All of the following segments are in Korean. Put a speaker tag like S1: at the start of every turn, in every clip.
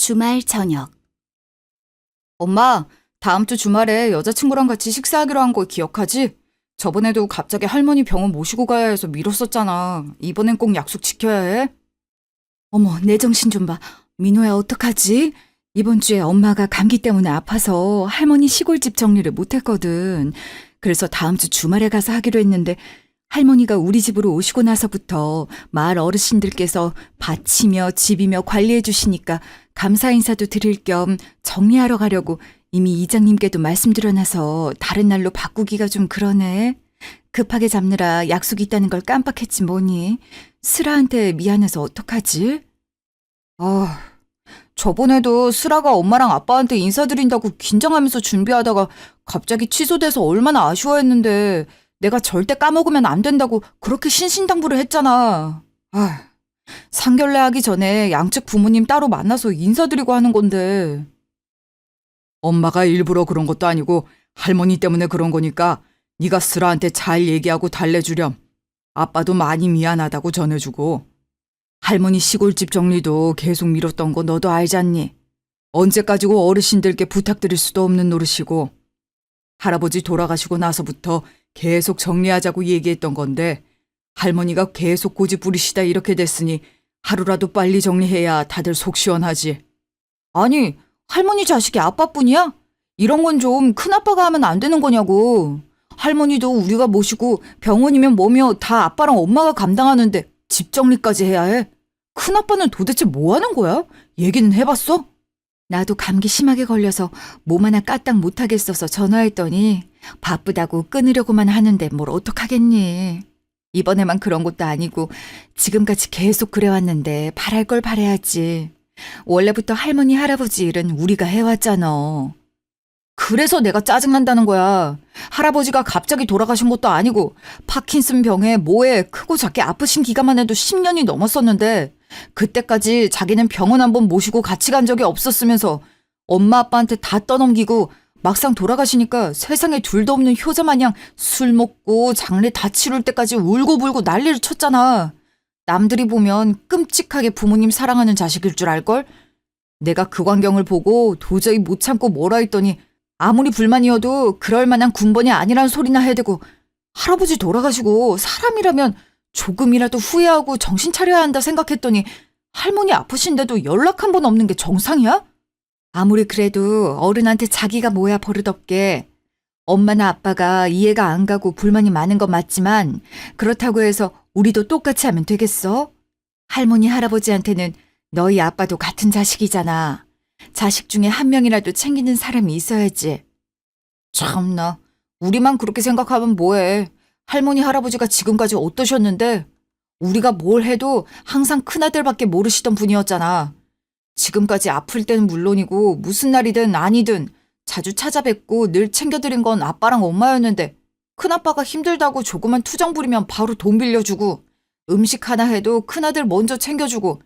S1: 주말 저녁.
S2: 엄마, 다음 주 주말에 여자친구랑 같이 식사하기로 한 거 기억하지? 저번에도 갑자기 할머니 병원 모시고 가야 해서 미뤘었잖아. 이번엔 꼭 약속 지켜야 해.
S1: 어머, 내 정신 좀 봐. 민호야, 어떡하지? 이번 주에 엄마가 감기 때문에 아파서 할머니 시골집 정리를 못했거든. 그래서 다음 주 주말에 가서 하기로 했는데 할머니가 우리 집으로 오시고 나서부터 마을 어르신들께서 밭이며 집이며 관리해 주시니까 감사 인사도 드릴 겸 정리하러 가려고 이미 이장님께도 말씀드려놔서 다른 날로 바꾸기가 좀 그러네. 급하게 잡느라 약속이 있다는 걸 깜빡했지 뭐니. 슬아한테 미안해서 어떡하지?
S2: 아, 저번에도 슬아가 엄마랑 아빠한테 인사드린다고 긴장하면서 준비하다가 갑자기 취소돼서 얼마나 아쉬워했는데 내가 절대 까먹으면 안 된다고 그렇게 신신당부를 했잖아. 아, 상견례 하기 전에 양측 부모님 따로 만나서 인사드리고 하는 건데. 엄마가 일부러 그런 것도 아니고 할머니 때문에 그런 거니까 네가 슬아한테 잘 얘기하고 달래주렴. 아빠도 많이 미안하다고 전해주고. 할머니 시골집 정리도 계속 미뤘던 거 너도 알잖니. 언제까지고 어르신들께 부탁드릴 수도 없는 노릇이고. 할아버지 돌아가시고 나서부터 계속 정리하자고 얘기했던 건데 할머니가 계속 고집 부리시다 이렇게 됐으니 하루라도 빨리 정리해야 다들 속 시원하지. 아니, 할머니 자식이 아빠뿐이야? 이런 건 좀 큰아빠가 하면 안 되는 거냐고. 할머니도 우리가 모시고 병원이면 뭐며 다 아빠랑 엄마가 감당하는데 집 정리까지 해야 해? 큰아빠는 도대체 뭐 하는 거야? 얘기는 해봤어?
S1: 나도 감기 심하게 걸려서 몸 하나 까딱 못하겠어서 전화했더니 바쁘다고 끊으려고만 하는데 뭘 어떡하겠니. 이번에만 그런 것도 아니고 지금까지 계속 그래왔는데 바랄 걸 바라야지. 원래부터 할머니 할아버지 일은 우리가 해왔잖아.
S2: 그래서 내가 짜증난다는 거야. 할아버지가 갑자기 돌아가신 것도 아니고 파킨슨 병에 뭐에 크고 작게 아프신 기간만 해도 10년이 넘었었는데 그때까지 자기는 병원 한번 모시고 같이 간 적이 없었으면서 엄마 아빠한테 다 떠넘기고 막상 돌아가시니까 세상에 둘도 없는 효자 마냥 술 먹고 장례 다 치룰 때까지 울고불고 난리를 쳤잖아. 남들이 보면 끔찍하게 부모님 사랑하는 자식일 줄 알걸? 내가 그 광경을 보고 도저히 못 참고 뭐라 했더니 아무리 불만이어도 그럴 만한 군번이 아니란 소리나 해대고 할아버지 돌아가시고 사람이라면 조금이라도 후회하고 정신 차려야 한다 생각했더니 할머니 아프신데도 연락 한 번 없는 게 정상이야?
S1: 아무리 그래도 어른한테 자기가 뭐야 버릇없게. 엄마나 아빠가 이해가 안 가고 불만이 많은 건 맞지만 그렇다고 해서 우리도 똑같이 하면 되겠어? 할머니 할아버지한테는 너희 아빠도 같은 자식이잖아. 자식 중에 한 명이라도 챙기는 사람이 있어야지.
S2: 참나, 우리만 그렇게 생각하면 뭐해. 할머니 할아버지가 지금까지 어떠셨는데 우리가 뭘 해도 항상 큰아들밖에 모르시던 분이었잖아. 지금까지 아플 때는 물론이고 무슨 날이든 아니든 자주 찾아뵙고 늘 챙겨드린 건 아빠랑 엄마였는데 큰아빠가 힘들다고 조그만 투정 부리면 바로 돈 빌려주고 음식 하나 해도 큰아들 먼저 챙겨주고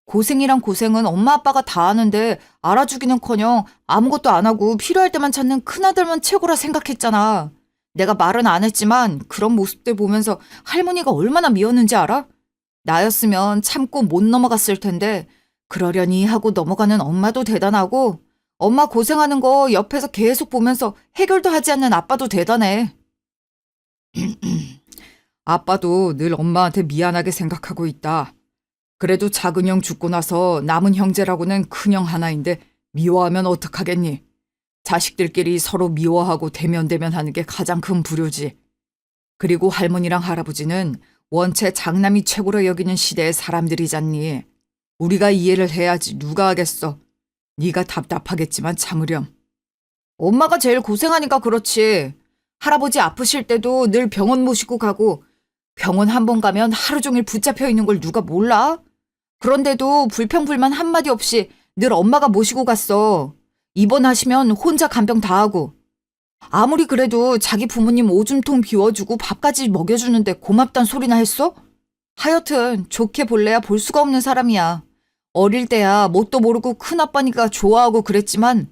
S2: 고생이란 고생은 엄마 아빠가 다 하는데 알아주기는커녕 아무것도 안 하고 필요할 때만 찾는 큰아들만 최고라 생각했잖아. 내가 말은 안 했지만 그런 모습들 보면서 할머니가 얼마나 미웠는지 알아? 나였으면 참고 못 넘어갔을 텐데 그러려니 하고 넘어가는 엄마도 대단하고 엄마 고생하는 거 옆에서 계속 보면서 해결도 하지 않는 아빠도 대단해. 아빠도 늘 엄마한테 미안하게 생각하고 있다. 그래도 작은 형 죽고 나서 남은 형제라고는 큰형 하나인데 미워하면 어떡하겠니? 자식들끼리 서로 미워하고 대면대면하는 게 가장 큰 불효지. 그리고 할머니랑 할아버지는 원체 장남이 최고로 여기는 시대의 사람들이잖니. 우리가 이해를 해야지 누가 하겠어. 네가 답답하겠지만 참으렴. 엄마가 제일 고생하니까 그렇지. 할아버지 아프실 때도 늘 병원 모시고 가고 병원 한 번 가면 하루 종일 붙잡혀 있는 걸 누가 몰라? 그런데도 불평불만 한마디 없이 늘 엄마가 모시고 갔어. 입원하시면 혼자 간병 다 하고. 아무리 그래도 자기 부모님 오줌통 비워주고 밥까지 먹여주는데 고맙단 소리나 했어? 하여튼 좋게 볼래야 볼 수가 없는 사람이야. 어릴 때야 뭣도 모르고 큰아빠니까 좋아하고 그랬지만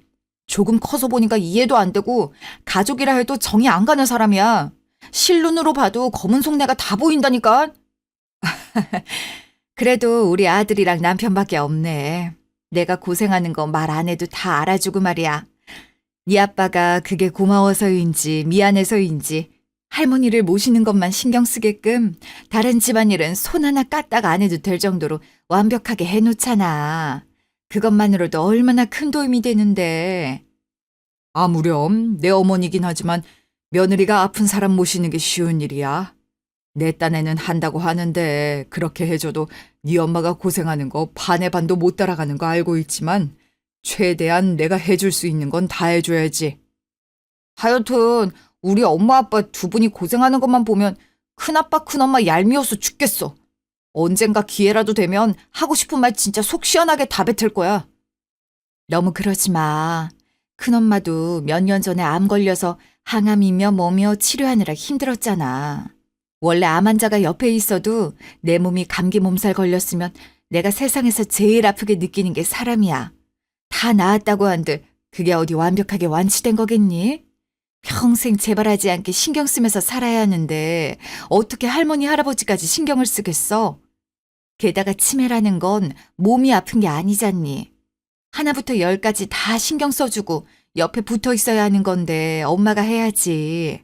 S2: 조금 커서 보니까 이해도 안 되고 가족이라 해도 정이 안 가는 사람이야. 실눈으로 봐도 검은 속내가 다 보인다니까.
S1: 그래도 우리 아들이랑 남편밖에 없네.
S2: 내가 고생하는 거 말 안 해도 다 알아주고 말이야. 네 아빠가 그게 고마워서인지 미안해서인지 할머니를 모시는 것만 신경 쓰게끔 다른 집안일은 손 하나 까딱 안 해도 될 정도로 완벽하게 해놓잖아. 그것만으로도 얼마나 큰 도움이 되는데. 아무렴 내 어머니긴 하지만 며느리가 아픈 사람 모시는 게 쉬운 일이야. 내 딴에는 한다고 하는데 그렇게 해줘도 네 엄마가 고생하는 거 반의 반도 못 따라가는 거 알고 있지만 최대한 내가 해줄 수 있는 건 다 해줘야지. 하여튼 우리 엄마 아빠 두 분이 고생하는 것만 보면 큰아빠 큰엄마 얄미워서 죽겠어. 언젠가 기회라도 되면 하고 싶은 말 진짜 속 시원하게 다 뱉을 거야. 너무 그러지 마. 큰엄마도 몇 년 전에 암 걸려서 항암이며 뭐며 치료하느라 힘들었잖아. 원래 암 환자가 옆에 있어도 내 몸이 감기 몸살 걸렸으면 내가 세상에서 제일 아프게 느끼는 게 사람이야. 다 나았다고 한들 그게 어디 완벽하게 완치된 거겠니? 평생 재발하지 않게 신경 쓰면서 살아야 하는데 어떻게 할머니 할아버지까지 신경을 쓰겠어? 게다가 치매라는 건 몸이 아픈 게 아니잖니. 하나부터 열까지 다 신경 써주고 옆에 붙어 있어야 하는 건데 엄마가 해야지.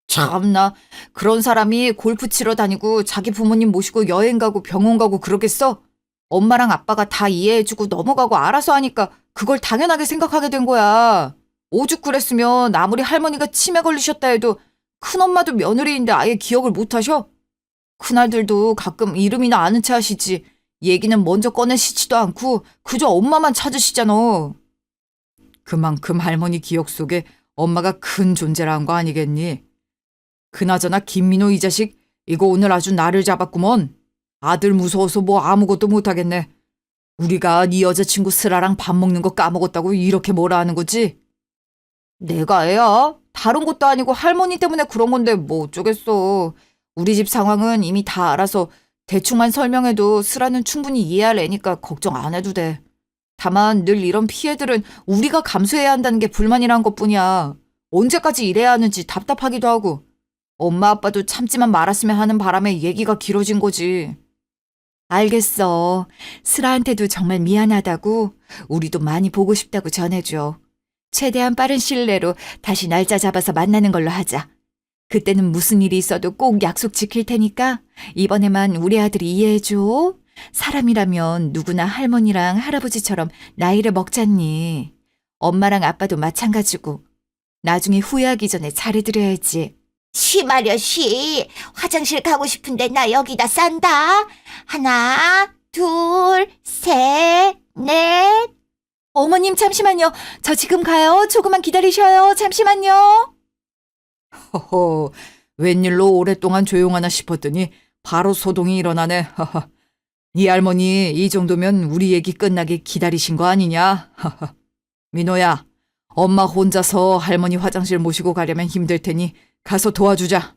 S2: 참나, 그런 사람이 골프 치러 다니고 자기 부모님 모시고 여행 가고 병원 가고 그러겠어? 엄마랑 아빠가 다 이해해주고 넘어가고 알아서 하니까 그걸 당연하게 생각하게 된 거야. 오죽 그랬으면 아무리 할머니가 치매 걸리셨다 해도 큰엄마도 며느리인데 아예 기억을 못 하셔? 큰아들도 가끔 이름이나 아는 체 하시지 얘기는 먼저 꺼내시지도 않고 그저 엄마만 찾으시잖아. 그만큼 할머니 기억 속에 엄마가 큰 존재라는 거 아니겠니? 그나저나 김민호 이 자식 이거 오늘 아주 나를 잡았구먼. 아들 무서워서 뭐 아무것도 못하겠네. 우리가 네 여자친구 슬아랑 밥 먹는 거 까먹었다고 이렇게 뭐라 하는 거지? 내가 애야? 다른 것도 아니고 할머니 때문에 그런 건데 뭐 어쩌겠어. 우리 집 상황은 이미 다 알아서 대충만 설명해도 슬아는 충분히 이해할 애니까 걱정 안 해도 돼. 다만 늘 이런 피해들은 우리가 감수해야 한다는 게 불만이란 것뿐이야. 언제까지 이래야 하는지 답답하기도 하고. 엄마 아빠도 참지만 말았으면 하는 바람에 얘기가 길어진 거지. 알겠어. 슬아한테도 정말 미안하다고 우리도 많이 보고 싶다고 전해줘. 최대한 빠른 시일 내로 다시 날짜 잡아서 만나는 걸로 하자. 그때는 무슨 일이 있어도 꼭 약속 지킬 테니까 이번에만 우리 아들이 이해해줘. 사람이라면 누구나 할머니랑 할아버지처럼 나이를 먹잖니. 엄마랑 아빠도 마찬가지고. 나중에 후회하기 전에 잘해드려야지.
S3: 쉬마려 쉬. 화장실 가고 싶은데 나 여기다 싼다. 하나, 둘, 셋, 넷.
S2: 어머님 잠시만요. 저 지금 가요. 조금만 기다리셔요. 잠시만요. 허허, 웬일로 오랫동안 조용하나 싶었더니 바로 소동이 일어나네. 하하. 네 할머니 이 정도면 우리 얘기 끝나게 기다리신 거 아니냐? 하하. 민호야, 엄마 혼자서 할머니 화장실 모시고 가려면 힘들 테니 가서 도와주자.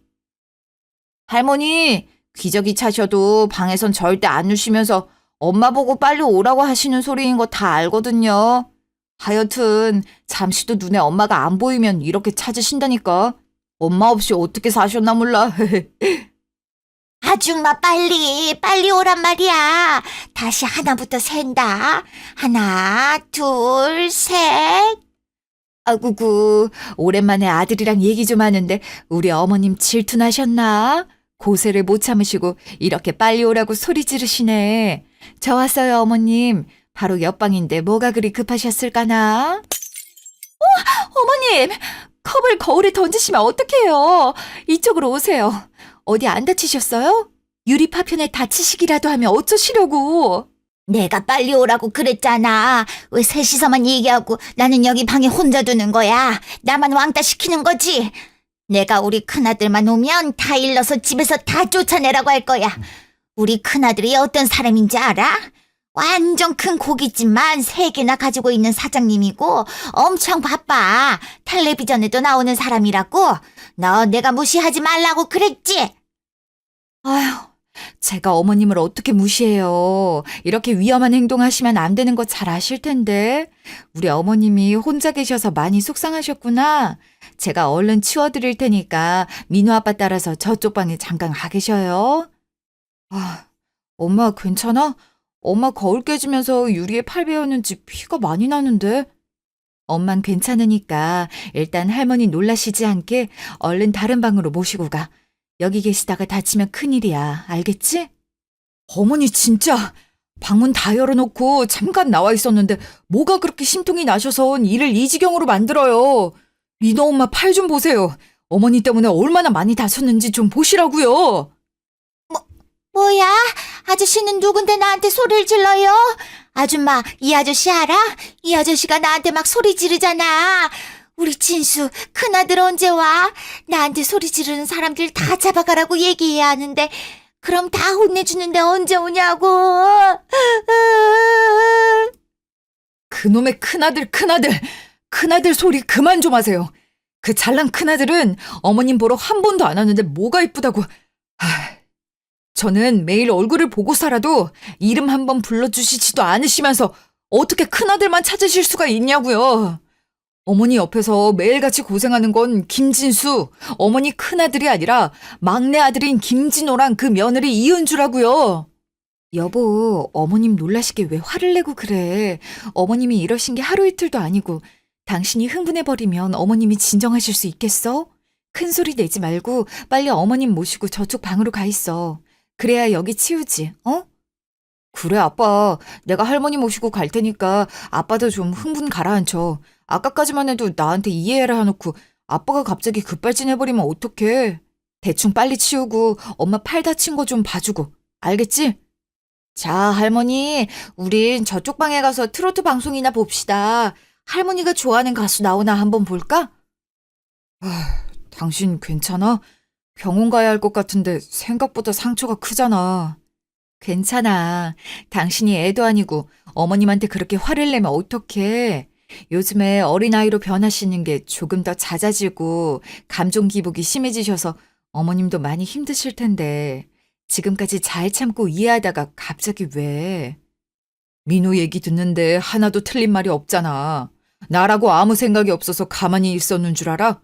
S2: 할머니, 기저귀 차셔도 방에선 절대 안 누시면서 엄마 보고 빨리 오라고 하시는 소리인 거 다 알거든요. 하여튼 잠시도 눈에 엄마가 안 보이면 이렇게 찾으신다니까. 엄마 없이 어떻게 사셨나 몰라.
S3: 아줌마 빨리 오란 말이야. 다시 하나부터 센다. 하나, 둘, 셋.
S2: 아구구, 오랜만에 아들이랑 얘기 좀 하는데 우리 어머님 질투나셨나? 고세를 못 참으시고 이렇게 빨리 오라고 소리 지르시네. 저 왔어요, 어머님. 바로 옆방인데 뭐가 그리 급하셨을까나? 어머님! 컵을 거울에 던지시면 어떡해요? 이쪽으로 오세요. 어디 안 다치셨어요? 유리 파편에 다치시기라도 하면 어쩌시려고?
S3: 내가 빨리 오라고 그랬잖아. 왜 셋이서만 얘기하고 나는 여기 방에 혼자 두는 거야. 나만 왕따 시키는 거지. 내가 우리 큰아들만 오면 다 일러서 집에서 다 쫓아내라고 할 거야. 우리 큰아들이 어떤 사람인지 알아? 완전 큰 고깃집만 3개나 가지고 있는 사장님이고 엄청 바빠. 텔레비전에도 나오는 사람이라고. 너 내가 무시하지 말라고 그랬지?
S2: 아휴, 제가 어머님을 어떻게 무시해요. 이렇게 위험한 행동하시면 안 되는 거 잘 아실 텐데. 우리 어머님이 혼자 계셔서 많이 속상하셨구나. 제가 얼른 치워드릴 테니까 민호 아빠 따라서 저쪽 방에 잠깐 가 계셔요. 아, 엄마 괜찮아? 엄마 거울 깨지면서 유리에 팔 베었는지 피가 많이 나는데?
S1: 엄만 괜찮으니까 일단 할머니 놀라시지 않게 얼른 다른 방으로 모시고 가. 여기 계시다가 다치면 큰일이야. 알겠지?
S2: 어머니 진짜 방문 다 열어놓고 잠깐 나와 있었는데 뭐가 그렇게 심통이 나셔선 일을 이 지경으로 만들어요. 민호 엄마 팔 좀 보세요. 어머니 때문에 얼마나 많이 다쳤는지 좀 보시라고요.
S3: 뭐야? 아저씨는 누군데 나한테 소리를 질러요? 아줌마, 이 아저씨 알아? 이 아저씨가 나한테 막 소리 지르잖아. 우리 진수, 큰아들 언제 와? 나한테 소리 지르는 사람들 다 잡아가라고 얘기해야 하는데, 그럼 다 혼내주는데 언제 오냐고.
S2: 그놈의 큰아들 소리 그만 좀 하세요. 그 잘난 큰아들은 어머님 보러 한 번도 안 왔는데 뭐가 이쁘다고. 저는 매일 얼굴을 보고 살아도 이름 한 번 불러주시지도 않으시면서 어떻게 큰아들만 찾으실 수가 있냐고요. 어머니 옆에서 매일같이 고생하는 건 김진수, 어머니 큰아들이 아니라 막내 아들인 김진호랑 그 며느리 이은주라고요.
S1: 여보, 어머님 놀라시게 왜 화를 내고 그래. 어머님이 이러신 게 하루 이틀도 아니고 당신이 흥분해버리면 어머님이 진정하실 수 있겠어? 큰 소리 내지 말고 빨리 어머님 모시고 저쪽 방으로 가 있어. 그래야 여기 치우지, 어?
S2: 그래, 아빠. 내가 할머니 모시고 갈 테니까 아빠도 좀 흥분 가라앉혀. 아까까지만 해도 나한테 이해해라 해놓고 아빠가 갑자기 급발진해버리면 어떡해. 대충 빨리 치우고 엄마 팔 다친 거 좀 봐주고. 알겠지? 자, 할머니. 우린 저쪽 방에 가서 트로트 방송이나 봅시다. 할머니가 좋아하는 가수 나오나 한번 볼까? 당신 괜찮아? 병원 가야 할 것 같은데 생각보다 상처가 크잖아.
S1: 괜찮아. 당신이 애도 아니고 어머님한테 그렇게 화를 내면 어떡해. 요즘에 어린아이로 변하시는 게 조금 더 잦아지고 감정 기복이 심해지셔서 어머님도 많이 힘드실 텐데 지금까지 잘 참고 이해하다가 갑자기 왜?
S2: 민호 얘기 듣는데 하나도 틀린 말이 없잖아. 나라고 아무 생각이 없어서 가만히 있었는 줄 알아?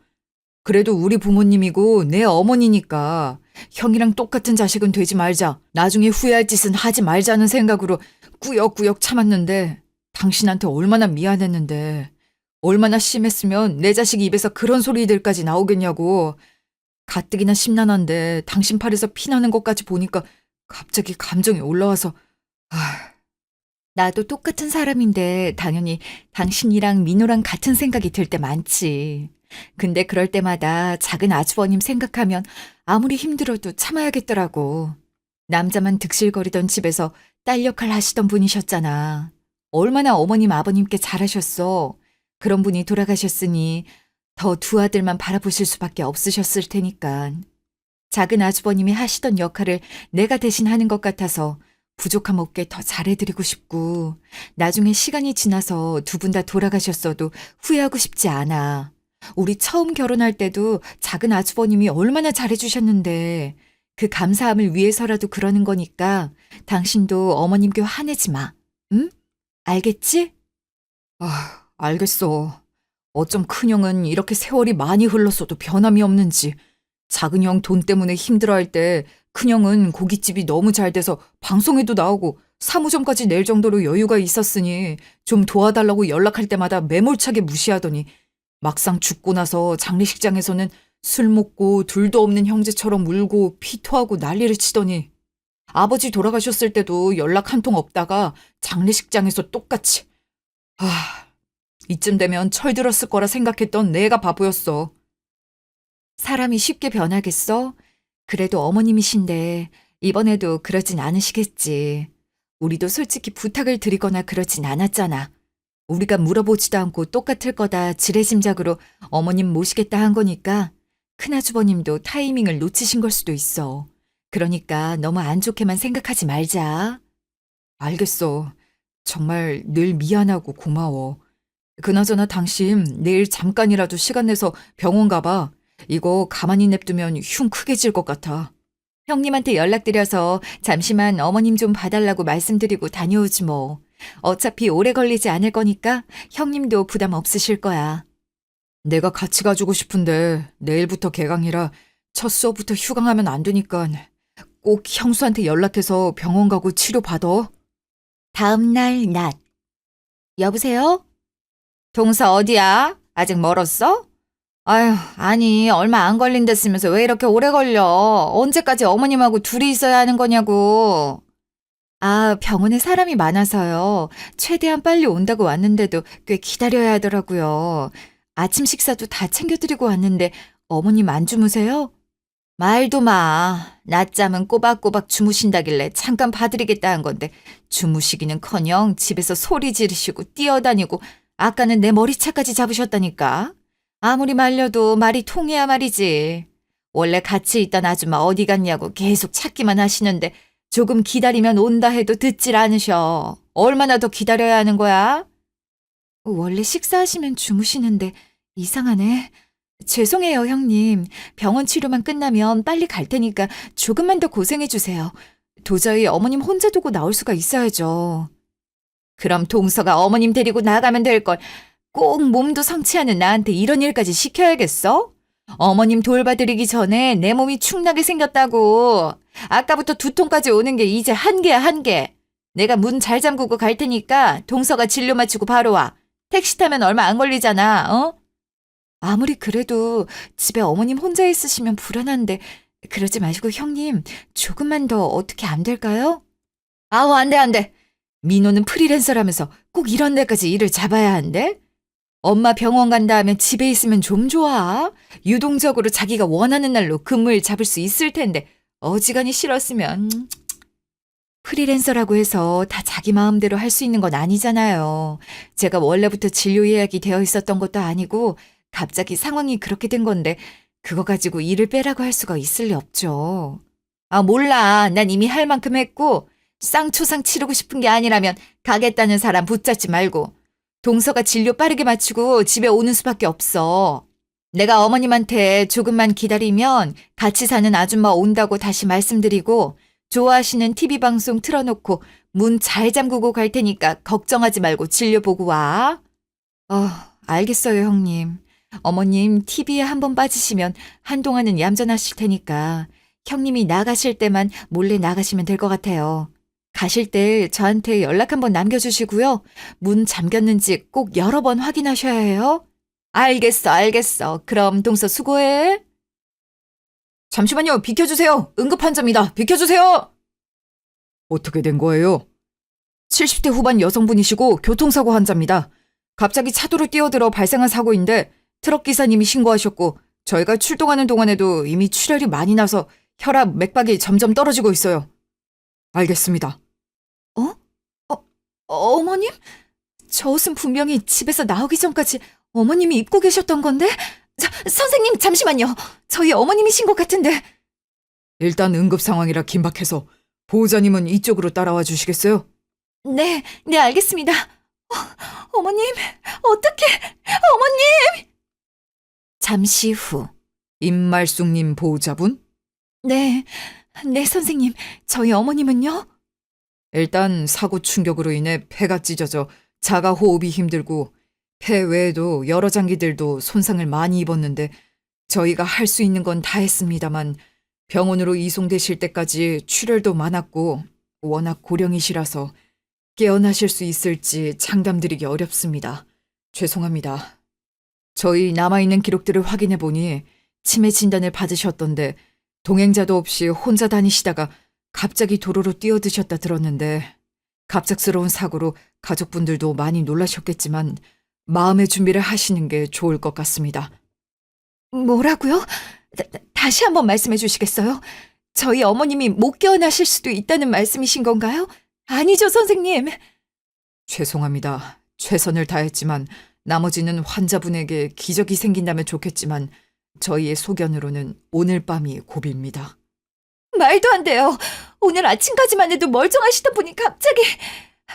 S2: 그래도 우리 부모님이고 내 어머니니까 형이랑 똑같은 자식은 되지 말자. 나중에 후회할 짓은 하지 말자는 생각으로 꾸역꾸역 참았는데 당신한테 얼마나 미안했는데 얼마나 심했으면 내 자식 입에서 그런 소리들까지 나오겠냐고. 가뜩이나 심란한데 당신 팔에서 피나는 것까지 보니까 갑자기 감정이 올라와서
S1: 나도 똑같은 사람인데 당연히 당신이랑 민호랑 같은 생각이 들 때 많지. 근데 그럴 때마다 작은 아주버님 생각하면 아무리 힘들어도 참아야겠더라고. 남자만 득실거리던 집에서 딸 역할 하시던 분이셨잖아. 얼마나 어머님 아버님께 잘하셨어. 그런 분이 돌아가셨으니 더 두 아들만 바라보실 수밖에 없으셨을 테니까. 작은 아주버님이 하시던 역할을 내가 대신 하는 것 같아서 부족함 없게 더 잘해드리고 싶고 나중에 시간이 지나서 두 분 다 돌아가셨어도 후회하고 싶지 않아. 우리 처음 결혼할 때도 작은 아주버님이 얼마나 잘해주셨는데 그 감사함을 위해서라도 그러는 거니까 당신도 어머님께 화내지 마. 응? 알겠지?
S2: 알겠어. 어쩜 큰형은 이렇게 세월이 많이 흘렀어도 변함이 없는지. 작은 형 돈 때문에 힘들어할 때 큰형은 고깃집이 너무 잘 돼서 방송에도 나오고 사무점까지 낼 정도로 여유가 있었으니 좀 도와달라고 연락할 때마다 매몰차게 무시하더니 막상 죽고 나서 장례식장에서는 술 먹고 둘도 없는 형제처럼 울고 피토하고 난리를 치더니 아버지 돌아가셨을 때도 연락 한 통 없다가 장례식장에서 똑같이. 이쯤 되면 철들었을 거라 생각했던 내가 바보였어.
S1: 사람이 쉽게 변하겠어? 그래도 어머님이신데 이번에도 그러진 않으시겠지. 우리도 솔직히 부탁을 드리거나 그러진 않았잖아. 우리가 물어보지도 않고 똑같을 거다 지레짐작으로 어머님 모시겠다 한 거니까 큰아주버님도 타이밍을 놓치신 걸 수도 있어. 그러니까 너무 안 좋게만 생각하지 말자.
S2: 알겠어. 정말 늘 미안하고 고마워. 그나저나 당신 내일 잠깐이라도 시간 내서 병원 가봐. 이거 가만히 냅두면 흉 크게 질 것 같아.
S1: 형님한테 연락드려서 잠시만 어머님 좀 봐달라고 말씀드리고 다녀오지 뭐. 어차피 오래 걸리지 않을 거니까 형님도 부담 없으실 거야.
S2: 내가 같이 가주고 싶은데 내일부터 개강이라 첫 수업부터 휴강하면 안 되니까 꼭 형수한테 연락해서 병원 가고 치료 받아.
S3: 다음 날 낮.
S2: 여보세요? 동서 어디야? 아직 멀었어? 아휴, 아니, 얼마 안 걸린댔으면서 왜 이렇게 오래 걸려? 언제까지 어머님하고 둘이 있어야 하는 거냐고. 아, 병원에 사람이 많아서요. 최대한 빨리 온다고 왔는데도 꽤 기다려야 하더라고요. 아침 식사도 다 챙겨드리고 왔는데 어머님 안 주무세요? 말도 마. 낮잠은 꼬박꼬박 주무신다길래 잠깐 봐드리겠다 한 건데 주무시기는커녕 집에서 소리 지르시고 뛰어다니고 아까는 내 머리채까지 잡으셨다니까. 아무리 말려도 말이 통해야 말이지. 원래 같이 있던 아줌마 어디 갔냐고 계속 찾기만 하시는데 조금 기다리면 온다 해도 듣질 않으셔. 얼마나 더 기다려야 하는 거야? 원래 식사하시면 주무시는데 이상하네. 죄송해요, 형님. 병원 치료만 끝나면 빨리 갈 테니까 조금만 더 고생해 주세요. 도저히 어머님 혼자 두고 나올 수가 있어야죠. 그럼 동서가 어머님 데리고 나가면 될 걸. 꼭 몸도 성취하는 나한테 이런 일까지 시켜야겠어? 어머님 돌봐드리기 전에 내 몸이 축나게 생겼다고. 아까부터 두통까지 오는 게 이제 한계야, 한계. 내가 문 잘 잠그고 갈 테니까 동서가 진료 마치고 바로 와. 택시 타면 얼마 안 걸리잖아, 어? 아무리 그래도 집에 어머님 혼자 있으시면 불안한데 그러지 마시고 형님 조금만 더 어떻게 안 될까요? 아우 안 돼, 안 돼. 민호는 프리랜서라면서 꼭 이런 데까지 일을 잡아야 한대? 엄마 병원 간다 하면 집에 있으면 좀 좋아. 유동적으로 자기가 원하는 날로 근무일 잡을 수 있을 텐데 어지간히 싫었으면. 프리랜서라고 해서 다 자기 마음대로 할 수 있는 건 아니잖아요. 제가 원래부터 진료 예약이 되어 있었던 것도 아니고 갑자기 상황이 그렇게 된 건데 그거 가지고 일을 빼라고 할 수가 있을 리 없죠. 아 몰라. 난 이미 할 만큼 했고 쌍초상 치르고 싶은 게 아니라면 가겠다는 사람 붙잡지 말고 동서가 진료 빠르게 마치고 집에 오는 수밖에 없어. 내가 어머님한테 조금만 기다리면 같이 사는 아줌마 온다고 다시 말씀드리고 좋아하시는 TV 방송 틀어놓고 문 잘 잠그고 갈 테니까 걱정하지 말고 진료 보고 와. 알겠어요, 형님. 어머님 TV에 한번 빠지시면 한동안은 얌전하실 테니까 형님이 나가실 때만 몰래 나가시면 될 것 같아요. 가실 때 저한테 연락 한번 남겨주시고요. 문 잠겼는지 꼭 여러 번 확인하셔야 해요. 알겠어, 알겠어. 그럼 동서 수고해. 잠시만요. 비켜주세요. 응급환자입니다. 비켜주세요. 어떻게 된 거예요? 70대 후반 여성분이시고 교통사고 환자입니다. 갑자기 차도로 뛰어들어 발생한 사고인데 트럭 기사님이 신고하셨고 저희가 출동하는 동안에도 이미 출혈이 많이 나서 혈압, 맥박이 점점 떨어지고 있어요. 알겠습니다. 어머님? 저 옷은 분명히 집에서 나오기 전까지 어머님이 입고 계셨던 건데? 선생님 잠시만요. 저희 어머님이신 것 같은데. 일단 응급 상황이라 긴박해서 보호자님은 이쪽으로 따라와 주시겠어요? 네, 네 알겠습니다. 어머님, 어떡해, 어머님! 잠시 후 임말숙님 보호자분? 네, 네 선생님, 저희 어머님은요? 일단 사고 충격으로 인해 폐가 찢어져 자가 호흡이 힘들고 폐 외에도 여러 장기들도 손상을 많이 입었는데 저희가 할 수 있는 건 다 했습니다만 병원으로 이송되실 때까지 출혈도 많았고 워낙 고령이시라서 깨어나실 수 있을지 장담드리기 어렵습니다. 죄송합니다. 저희 남아있는 기록들을 확인해 보니 치매 진단을 받으셨던데 동행자도 없이 혼자 다니시다가 갑자기 도로로 뛰어드셨다 들었는데 갑작스러운 사고로 가족분들도 많이 놀라셨겠지만 마음의 준비를 하시는 게 좋을 것 같습니다. 뭐라고요? 다시 한번 말씀해 주시겠어요? 저희 어머님이 못 깨어나실 수도 있다는 말씀이신 건가요? 아니죠, 선생님. 죄송합니다. 최선을 다했지만 나머지는 환자분에게 기적이 생긴다면 좋겠지만 저희의 소견으로는 오늘 밤이 고비입니다. 말도 안 돼요. 오늘 아침까지만 해도 멀쩡하시던 분이 갑자기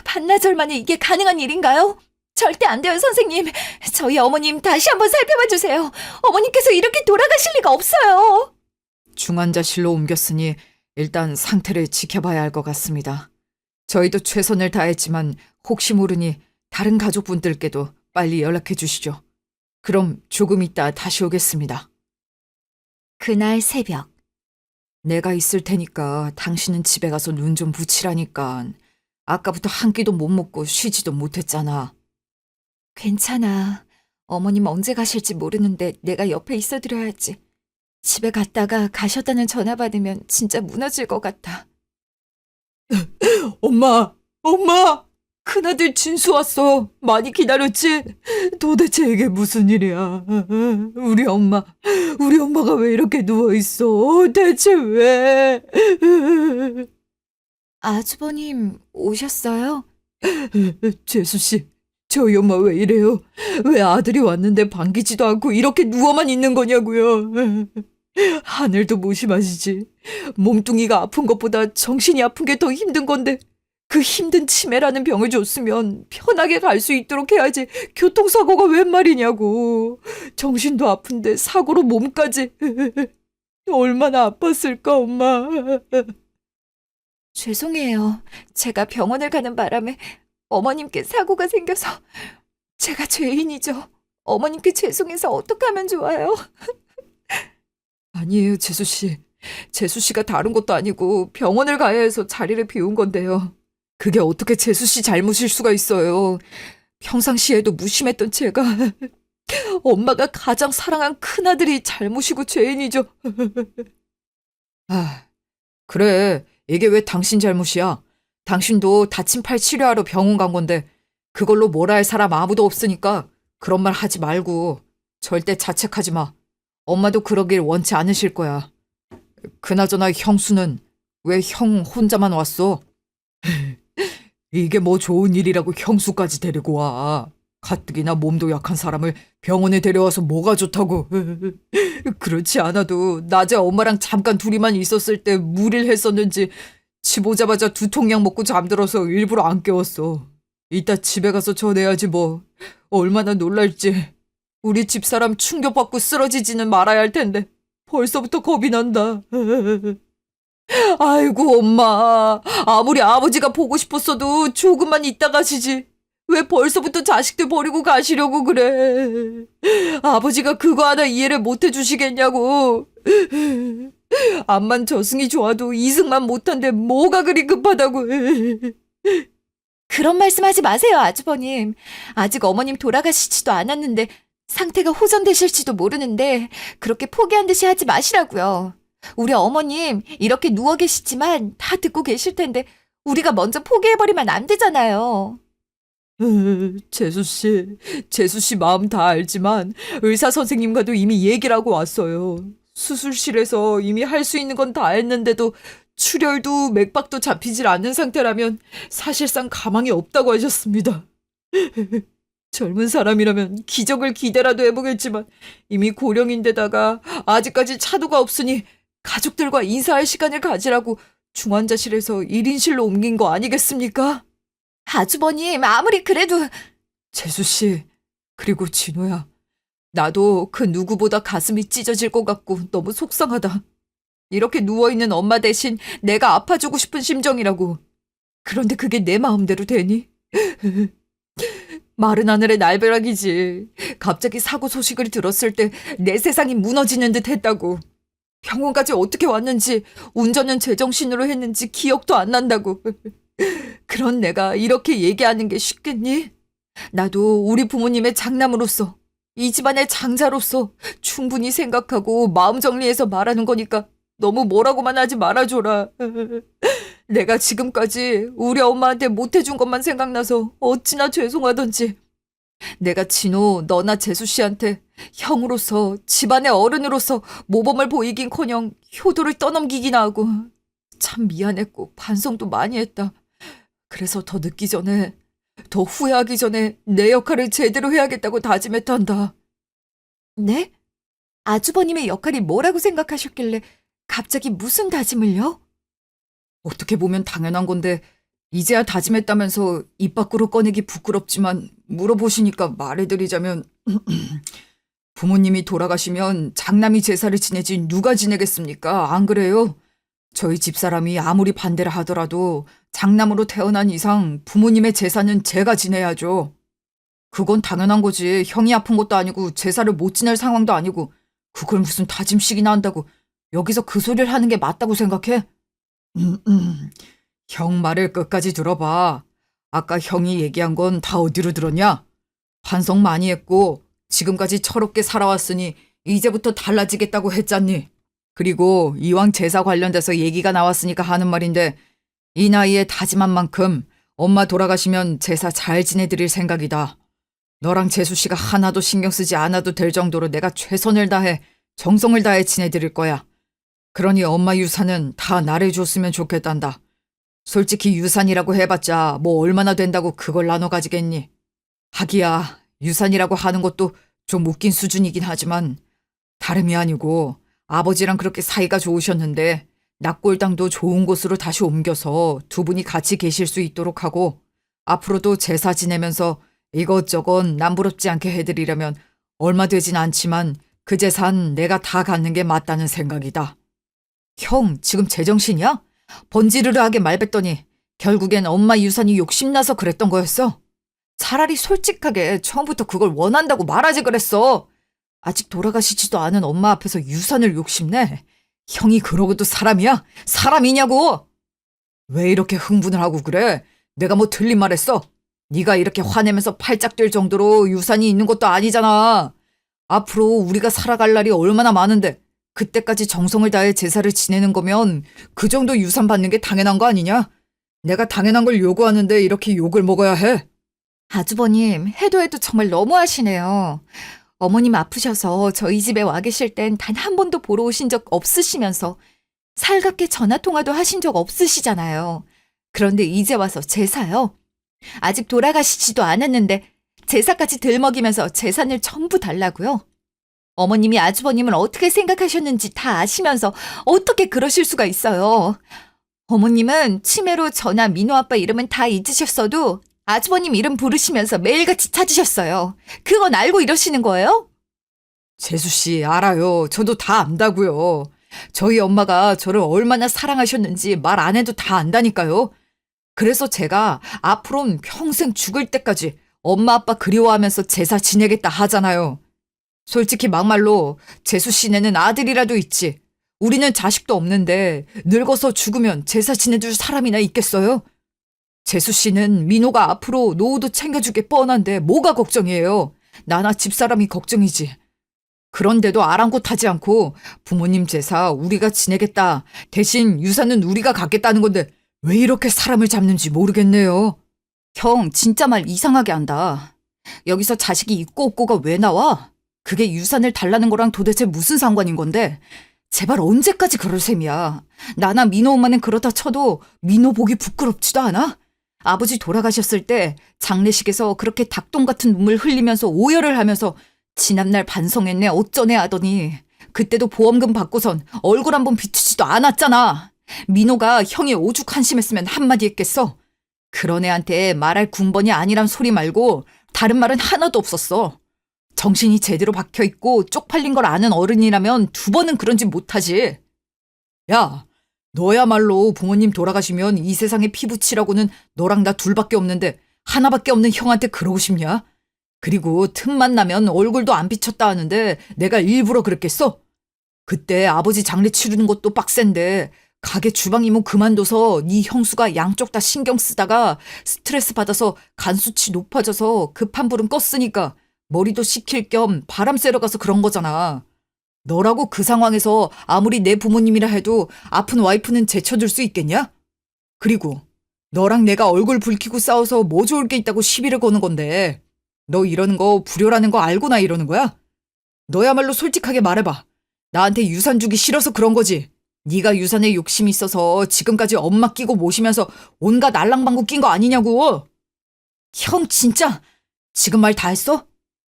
S2: 반나절 만에 이게 가능한 일인가요? 절대 안 돼요, 선생님. 저희 어머님 다시 한번 살펴봐 주세요. 어머님께서 이렇게 돌아가실 리가 없어요. 중환자실로 옮겼으니 일단 상태를 지켜봐야 할 것 같습니다. 저희도 최선을 다했지만 혹시 모르니 다른 가족분들께도 빨리 연락해 주시죠. 그럼 조금 있다 다시 오겠습니다. 그날 새벽. 내가 있을 테니까 당신은 집에 가서 눈 좀 붙이라니까. 아까부터 한 끼도 못 먹고 쉬지도 못했잖아.
S1: 괜찮아. 어머님 언제 가실지 모르는데 내가 옆에 있어드려야지. 집에 갔다가 가셨다는 전화 받으면 진짜 무너질 것 같아.
S2: 엄마! 큰아들 진수 왔어. 많이 기다렸지? 도대체 이게 무슨 일이야? 우리 엄마가 왜 이렇게 누워있어? 대체 왜?
S1: 아주버님 오셨어요?
S2: 재수씨, 저희 엄마 왜 이래요? 왜 아들이 왔는데 반기지도 않고 이렇게 누워만 있는 거냐고요? 하늘도 무심하시지. 몸뚱이가 아픈 것보다 정신이 아픈 게 더 힘든 건데 그 힘든 치매라는 병을 줬으면 편하게 갈 수 있도록 해야지. 교통사고가 웬 말이냐고. 정신도 아픈데 사고로 몸까지. 얼마나 아팠을까, 엄마.
S1: 죄송해요. 제가 병원을 가는 바람에 어머님께 사고가 생겨서 제가 죄인이죠. 어머님께 죄송해서 어떡하면 좋아요?
S2: 아니에요, 재수씨. 재수씨가 다른 것도 아니고 병원을 가야 해서 자리를 비운 건데요. 그게 어떻게 재수씨 잘못일 수가 있어요. 평상시에도 무심했던 제가 엄마가 가장 사랑한 큰아들이 잘못이고 죄인이죠. 아, 그래. 이게 왜 당신 잘못이야? 당신도 다친 팔 치료하러 병원 간 건데 그걸로 뭐라 할 사람 아무도 없으니까 그런 말 하지 말고 절대 자책하지 마. 엄마도 그러길 원치 않으실 거야. 그나저나 형수는 왜 형 혼자만 왔어? 이게 뭐 좋은 일이라고 형수까지 데리고 와. 가뜩이나 몸도 약한 사람을 병원에 데려와서 뭐가 좋다고. 그렇지 않아도 낮에 엄마랑 잠깐 둘이만 있었을 때 무리를 했었는지 집 오자마자 두통약 먹고 잠들어서 일부러 안 깨웠어. 이따 집에 가서 전해야지 뭐. 얼마나 놀랄지. 우리 집사람 충격받고 쓰러지지는 말아야 할 텐데 벌써부터 겁이 난다. 아이고 엄마, 아무리 아버지가 보고 싶었어도 조금만 있다 가시지. 왜 벌써부터 자식들 버리고 가시려고 그래. 아버지가 그거 하나 이해를 못 해주시겠냐고. 암만 저승이 좋아도 이승만 못한데 뭐가 그리 급하다고.
S1: 그런 말씀하지 마세요, 아주버님. 아직 어머님 돌아가시지도 않았는데 상태가 호전되실지도 모르는데 그렇게 포기한 듯이 하지 마시라고요. 우리 어머님 이렇게 누워 계시지만 다 듣고 계실 텐데 우리가 먼저 포기해버리면 안 되잖아요.
S2: 재수씨 마음 다 알지만 의사 선생님과도 이미 얘기를 하고 왔어요. 수술실에서 이미 할 수 있는 건 다 했는데도 출혈도 맥박도 잡히질 않는 상태라면 사실상 가망이 없다고 하셨습니다. 젊은 사람이라면 기적을 기대라도 해보겠지만 이미 고령인데다가 아직까지 차도가 없으니 가족들과 인사할 시간을 가지라고 중환자실에서 1인실로 옮긴 거 아니겠습니까?
S1: 아주버님 아무리 그래도
S2: 재수씨, 그리고 진호야. 나도 그 누구보다 가슴이 찢어질 것 같고 너무 속상하다. 이렇게 누워있는 엄마 대신 내가 아파주고 싶은 심정이라고. 그런데 그게 내 마음대로 되니? 마른 하늘의 날벼락이지. 갑자기 사고 소식을 들었을 때 내 세상이 무너지는 듯 했다고. 병원까지 어떻게 왔는지, 운전은 제정신으로 했는지 기억도 안 난다고. 그런 내가 이렇게 얘기하는 게 쉽겠니? 나도 우리 부모님의 장남으로서, 이 집안의 장자로서 충분히 생각하고 마음 정리해서 말하는 거니까 너무 뭐라고만 하지 말아줘라. 내가 지금까지 우리 엄마한테 못해준 것만 생각나서 어찌나 죄송하던지. 내가 진호, 너나 재수 씨한테 형으로서, 집안의 어른으로서 모범을 보이긴커녕 효도를 떠넘기기나 하고 참 미안했고 반성도 많이 했다. 그래서 더 늦기 전에, 더 후회하기 전에 내 역할을 제대로 해야겠다고 다짐했단다.
S1: 네? 아주버님의 역할이 뭐라고 생각하셨길래 갑자기 무슨 다짐을요?
S2: 어떻게 보면 당연한 건데 이제야 다짐했다면서 입 밖으로 꺼내기 부끄럽지만 물어보시니까 말해드리자면 부모님이 돌아가시면 장남이 제사를 지내지 누가 지내겠습니까? 안 그래요? 저희 집사람이 아무리 반대를 하더라도 장남으로 태어난 이상 부모님의 제사는 제가 지내야죠. 그건 당연한 거지. 형이 아픈 것도 아니고 제사를 못 지낼 상황도 아니고 그걸 무슨 다짐식이나 한다고 여기서 그 소리를 하는 게 맞다고 생각해? 형 말을 끝까지 들어봐. 아까 형이 얘기한 건 다 어디로 들었냐? 반성 많이 했고 지금까지 철없게 살아왔으니 이제부터 달라지겠다고 했잖니. 그리고 이왕 제사 관련돼서 얘기가 나왔으니까 하는 말인데 이 나이에 다짐한 만큼 엄마 돌아가시면 제사 잘 지내드릴 생각이다. 너랑 재수 씨가 하나도 신경 쓰지 않아도 될 정도로 내가 최선을 다해 정성을 다해 지내드릴 거야. 그러니 엄마 유산은 다 나를 줬으면 좋겠단다. 솔직히 유산이라고 해봤자 뭐 얼마나 된다고 그걸 나눠 가지겠니? 하기야 유산이라고 하는 것도 좀 웃긴 수준이긴 하지만 다름이 아니고 아버지랑 그렇게 사이가 좋으셨는데 낙골당도 좋은 곳으로 다시 옮겨서 두 분이 같이 계실 수 있도록 하고 앞으로도 제사 지내면서 이것저것 남부럽지 않게 해드리려면 얼마 되진 않지만 그 재산 내가 다 갖는 게 맞다는 생각이다. 형, 지금 제정신이야? 번지르르하게 말뱉더니 결국엔 엄마 유산이 욕심나서 그랬던 거였어? 차라리 솔직하게 처음부터 그걸 원한다고 말하지 그랬어. 아직 돌아가시지도 않은 엄마 앞에서 유산을 욕심내? 형이 그러고도 사람이야? 사람이냐고! 왜 이렇게 흥분을 하고 그래? 내가 뭐 틀린 말 했어? 네가 이렇게 화내면서 팔짝 뛸 정도로 유산이 있는 것도 아니잖아. 앞으로 우리가 살아갈 날이 얼마나 많은데 그때까지 정성을 다해 제사를 지내는 거면 그 정도 유산 받는 게 당연한 거 아니냐? 내가 당연한 걸 요구하는데 이렇게 욕을 먹어야 해?
S1: 아주버님, 해도 해도 정말 너무하시네요. 어머님 아프셔서 저희 집에 와 계실 땐 단 한 번도 보러 오신 적 없으시면서 살갑게 전화통화도 하신 적 없으시잖아요. 그런데 이제 와서 제사요? 아직 돌아가시지도 않았는데 제사까지 들먹이면서 재산을 전부 달라고요? 어머님이 아주버님을 어떻게 생각하셨는지 다 아시면서 어떻게 그러실 수가 있어요? 어머님은 치매로 저나 민호 아빠 이름은 다 잊으셨어도 아주버님 이름 부르시면서 매일같이 찾으셨어요. 그건 알고 이러시는 거예요?
S2: 재수 씨, 알아요. 저도 다 안다고요. 저희 엄마가 저를 얼마나 사랑하셨는지 말 안 해도 다 안다니까요. 그래서 제가 앞으로는 평생 죽을 때까지 엄마 아빠 그리워하면서 제사 지내겠다 하잖아요. 솔직히 막말로 재수 씨네는 아들이라도 있지. 우리는 자식도 없는데 늙어서 죽으면 제사 지내줄 사람이나 있겠어요? 재수 씨는 민호가 앞으로 노후도 챙겨주게 뻔한데 뭐가 걱정이에요? 나나 집사람이 걱정이지. 그런데도 아랑곳하지 않고 부모님 제사 우리가 지내겠다. 대신 유산은 우리가 갖겠다는 건데 왜 이렇게 사람을 잡는지 모르겠네요.
S1: 형, 진짜 말 이상하게 한다. 여기서 자식이 있고 없고가 왜 나와? 그게 유산을 달라는 거랑 도대체 무슨 상관인 건데? 제발 언제까지 그럴 셈이야. 나나 민호 엄마는 그렇다 쳐도 민호 보기 부끄럽지도 않아? 아버지 돌아가셨을 때 장례식에서 그렇게 닭똥 같은 눈물 흘리면서 오열을 하면서 지난날 반성했네 어쩌네 하더니 그때도 보험금 받고선 얼굴 한번 비추지도 않았잖아. 민호가 형이 오죽 한심했으면 한마디 했겠어. 그런 애한테 말할 군번이 아니란 소리 말고 다른 말은 하나도 없었어. 정신이 제대로 박혀있고 쪽팔린 걸 아는 어른이라면 두 번은 그런 짓 못하지. 야, 너야말로 부모님 돌아가시면 이 세상에 피부치라고는 너랑 나 둘밖에 없는데 하나밖에 없는 형한테 그러고 싶냐? 그리고 틈만 나면 얼굴도 안 비쳤다 하는데 내가 일부러 그랬겠어? 그때 아버지 장례 치르는 것도 빡센데 가게 주방 이모 그만둬서 네 형수가 양쪽 다 신경 쓰다가 스트레스 받아서 간 수치 높아져서 급한 불은 껐으니까 머리도 식힐 겸 바람 쐬러 가서 그런 거잖아. 너라고 그 상황에서 아무리 내 부모님이라 해도 아픈 와이프는 제쳐줄 수 있겠냐? 그리고 너랑 내가 얼굴 붉히고 싸워서 뭐 좋을 게 있다고 시비를 거는 건데 너 이러는 거 불효라는 거 알고나 이러는 거야? 너야말로 솔직하게 말해봐. 나한테 유산 주기 싫어서 그런 거지. 네가 유산에 욕심이 있어서 지금까지 엄마 끼고 모시면서 온갖 알랑방구 낀 거 아니냐고. 형 진짜 지금 말 다 했어?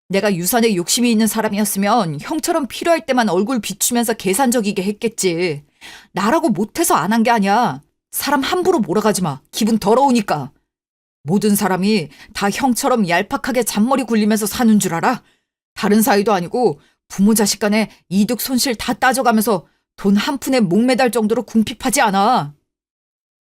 S1: 내가 유산에 욕심이 있는 사람이었으면 형처럼 필요할 때만 얼굴 비추면서 계산적이게 했겠지. 나라고 못해서 안 한 게 아니야. 사람 함부로 몰아가지 마. 기분 더러우니까. 모든 사람이 다 형처럼 얄팍하게 잔머리 굴리면서 사는 줄 알아? 다른 사이도 아니고 부모 자식 간에 이득 손실 다 따져가면서 돈 한 푼에 목매달 정도로 궁핍하지 않아.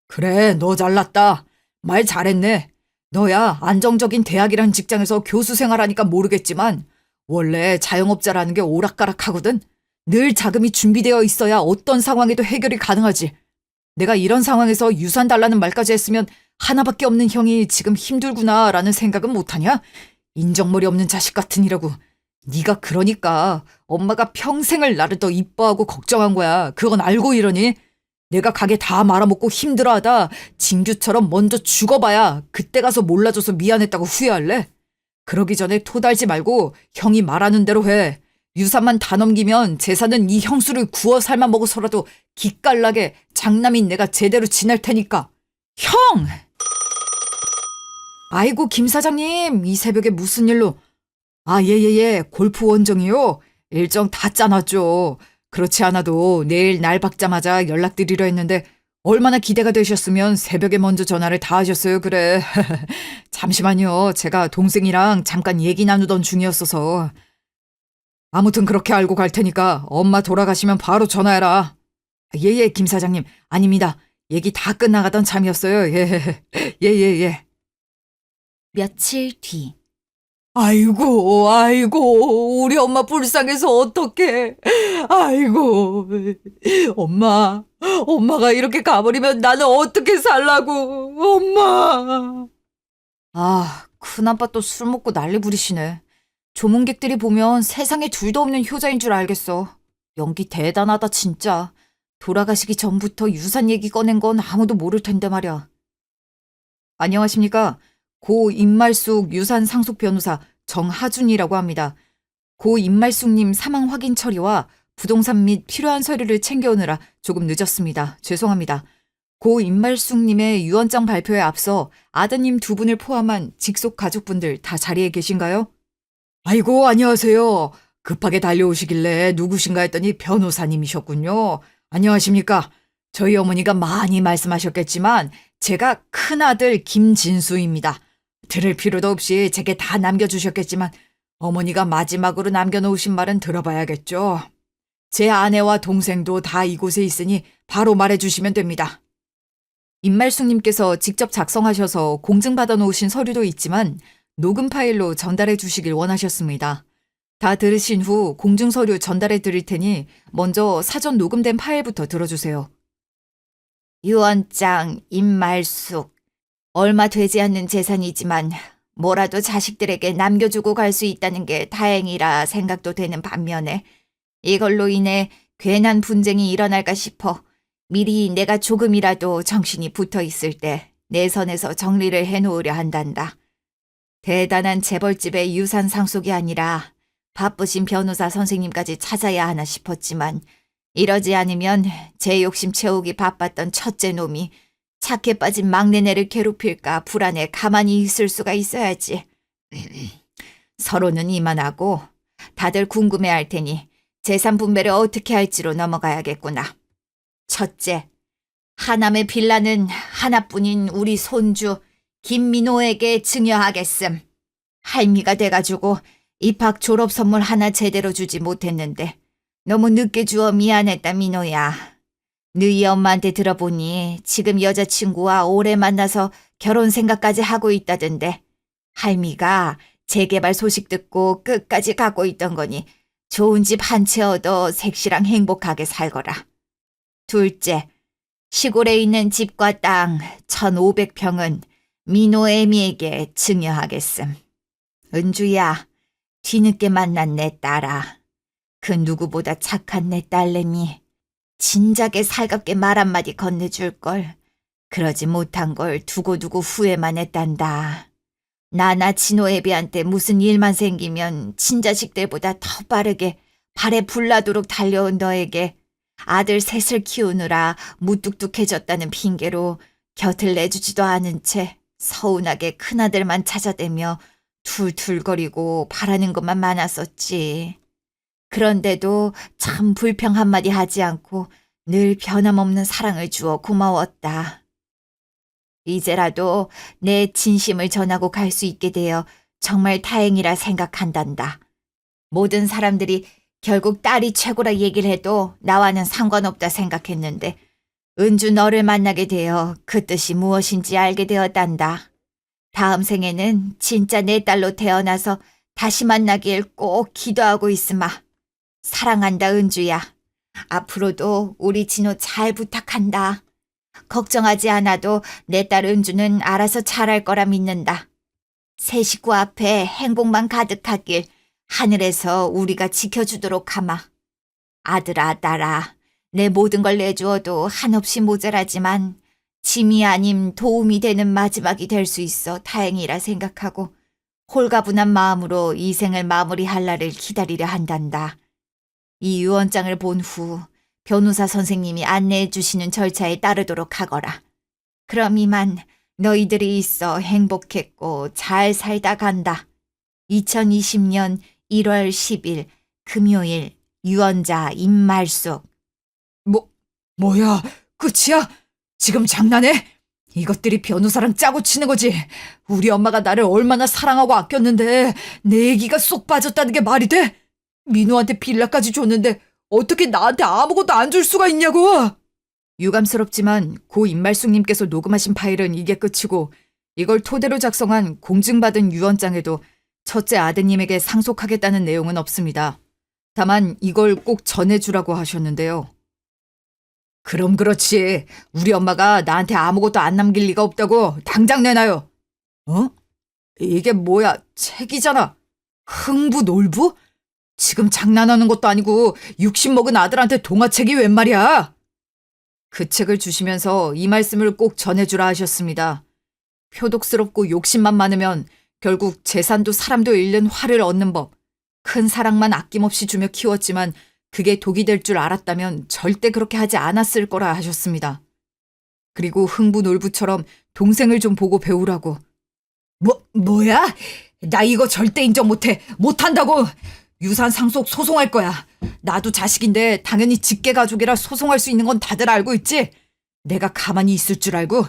S1: 그래, 너 잘났다. 말 잘했네. 너야 안정적인 대학이란 직장에서 교수 생활하니까 모르겠지만 원래 자영업자라는 게 오락가락하거든. 늘 자금이 준비되어 있어야 어떤 상황에도 해결이 가능하지.
S2: 내가 이런 상황에서 유산 달라는 말까지 했으면 하나밖에 없는 형이 지금 힘들구나라는 생각은 못하냐? 인정머리 없는 자식 같으니라고. 네가 그러니까 엄마가 평생을 나를 더 이뻐하고 걱정한 거야. 그건 알고 이러니? 내가 가게 다 말아먹고 힘들어하다 진규처럼 먼저 죽어봐야 그때 가서 몰라줘서 미안했다고 후회할래? 그러기 전에 토달지 말고 형이 말하는 대로 해. 유산만 다 넘기면 재산은 이 형수를 구워 삶아 먹어서라도 기깔나게 장남인 내가 제대로 지낼 테니까. 형! 아이고 김 사장님, 이 새벽에 무슨 일로? 아, 예. 골프 원정이요? 일정 다 짜놨죠. 그렇지 않아도 내일 날 박자마자 연락드리려 했는데 얼마나 기대가 되셨으면 새벽에 먼저 전화를 다 하셨어요. 그래. 잠시만요. 제가 동생이랑 잠깐 얘기 나누던 중이었어서. 아무튼 그렇게 알고 갈 테니까 엄마 돌아가시면 바로 전화해라. 예, 김 사장님. 아닙니다. 얘기 다 끝나가던 참이었어요. 예.
S3: 며칠 뒤.
S2: 아이고, 우리 엄마 불쌍해서 어떡해. 아이고, 엄마가 이렇게 가버리면 나는 어떻게 살라고, 엄마.
S1: 아, 큰아빠 또 술 먹고 난리 부리시네. 조문객들이 보면 세상에 둘도 없는 효자인 줄 알겠어. 연기 대단하다 진짜. 돌아가시기 전부터 유산 얘기 꺼낸 건 아무도 모를 텐데 말이야. 안녕하십니까. 고 임말숙 유산 상속 변호사 정하준이라고 합니다. 고 임말숙님 사망 확인 처리와 부동산 및 필요한 서류를 챙겨오느라 조금 늦었습니다. 죄송합니다. 고 임말숙님의 유언장 발표에 앞서 아드님 두 분을 포함한 직속 가족분들 다 자리에 계신가요? 아이고, 안녕하세요. 급하게 달려오시길래 누구신가 했더니 변호사님이셨군요. 안녕하십니까. 저희 어머니가 많이 말씀하셨겠지만 제가 큰아들 김진수입니다. 들을 필요도 없이 제게 다 남겨주셨겠지만 어머니가 마지막으로 남겨놓으신 말은 들어봐야겠죠. 제 아내와 동생도 다 이곳에 있으니 바로 말해주시면 됩니다. 임말숙님께서 직접 작성하셔서 공증받아 놓으신 서류도 있지만 녹음 파일로 전달해 주시길 원하셨습니다. 다 들으신 후 공증 서류 전달해 드릴 테니 먼저 사전 녹음된 파일부터 들어주세요.
S3: 유언장 임말숙. 얼마 되지 않는 재산이지만 뭐라도 자식들에게 남겨주고 갈 수 있다는 게 다행이라 생각도 되는 반면에 이걸로 인해 괜한 분쟁이 일어날까 싶어 미리 내가 조금이라도 정신이 붙어 있을 때 내 선에서 정리를 해놓으려 한단다. 대단한 재벌집의 유산 상속이 아니라 바쁘신 변호사 선생님까지 찾아야 하나 싶었지만 이러지 않으면 제 욕심 채우기 바빴던 첫째 놈이 착해 빠진 막내네를 괴롭힐까 불안해 가만히 있을 수가 있어야지. 서로는 이만하고 다들 궁금해할 테니 재산 분배를 어떻게 할지로 넘어가야겠구나. 첫째, 하남의 빌라는 하나뿐인 우리 손주 김민호에게 증여하겠음. 할미가 돼가지고 입학 졸업 선물 하나 제대로 주지 못했는데 너무 늦게 주어 미안했다 민호야. 너희 엄마한테 들어보니 지금 여자친구와 오래 만나서 결혼 생각까지 하고 있다던데 할미가 재개발 소식 듣고 끝까지 갖고 있던 거니 좋은 집 한 채 얻어 색시랑 행복하게 살거라. 둘째, 시골에 있는 집과 땅 1,500평은 민호 애미에게 증여하겠음. 은주야, 뒤늦게 만난 내 딸아. 그 누구보다 착한 내 딸내미. 진작에 살갑게 말 한마디 건네줄걸. 그러지 못한 걸 두고두고 후회만 했단다. 나나 진호애비한테 무슨 일만 생기면 친자식들보다 더 빠르게 발에 불나도록 달려온 너에게 아들 셋을 키우느라 무뚝뚝해졌다는 핑계로 곁을 내주지도 않은 채 서운하게 큰아들만 찾아대며 툴툴거리고 바라는 것만 많았었지. 그런데도 참 불평 한마디 하지 않고 늘 변함없는 사랑을 주어 고마웠다. 이제라도 내 진심을 전하고 갈 수 있게 되어 정말 다행이라 생각한단다. 모든 사람들이 결국 딸이 최고라 얘기를 해도 나와는 상관없다 생각했는데 은주 너를 만나게 되어 그 뜻이 무엇인지 알게 되었단다. 다음 생에는 진짜 내 딸로 태어나서 다시 만나길 꼭 기도하고 있으마. 사랑한다 은주야. 앞으로도 우리 진호 잘 부탁한다. 걱정하지 않아도 내 딸 은주는 알아서 잘할 거라 믿는다. 세 식구 앞에 행복만 가득하길 하늘에서 우리가 지켜주도록 하마. 아들아, 딸아, 내 모든 걸 내주어도 한없이 모자라지만 짐이 아님 도움이 되는 마지막이 될 수 있어 다행이라 생각하고 홀가분한 마음으로 이 생을 마무리할 날을 기다리려 한단다. 이 유언장을 본 후 변호사 선생님이 안내해 주시는 절차에 따르도록 하거라. 그럼 이만 너희들이 있어 행복했고 잘 살다 간다. 2020년 1월 10일 금요일 유언자 임말숙.
S2: 뭐야, 끝이야? 지금 장난해? 이것들이 변호사랑 짜고 치는 거지. 우리 엄마가 나를 얼마나 사랑하고 아꼈는데 내 얘기가 쏙 빠졌다는 게 말이 돼? 민호한테 빌라까지 줬는데 어떻게 나한테 아무것도 안 줄 수가 있냐고! 유감스럽지만 고 임말숙님께서 녹음하신 파일은 이게 끝이고 이걸 토대로 작성한 공증받은 유언장에도 첫째 아드님에게 상속하겠다는 내용은 없습니다. 다만 이걸 꼭 전해주라고 하셨는데요. 그럼 그렇지. 우리 엄마가 나한테 아무것도 안 남길 리가 없다고 당장 내놔요. 어? 이게 뭐야? 책이잖아. 흥부놀부? 지금 장난하는 것도 아니고 60 먹은 아들한테 동화책이 웬 말이야? 그 책을 주시면서 이 말씀을 꼭 전해주라 하셨습니다. 표독스럽고 욕심만 많으면 결국 재산도 사람도 잃는 화를 얻는 법. 큰 사랑만 아낌없이 주며 키웠지만 그게 독이 될 줄 알았다면 절대 그렇게 하지 않았을 거라 하셨습니다. 그리고 흥부놀부처럼 동생을 좀 보고 배우라고. 뭐야? 나 이거 절대 인정 못해. 못한다고. 유산 상속 소송할 거야. 나도 자식인데 당연히 직계 가족이라 소송할 수 있는 건 다들 알고 있지? 내가 가만히 있을 줄 알고.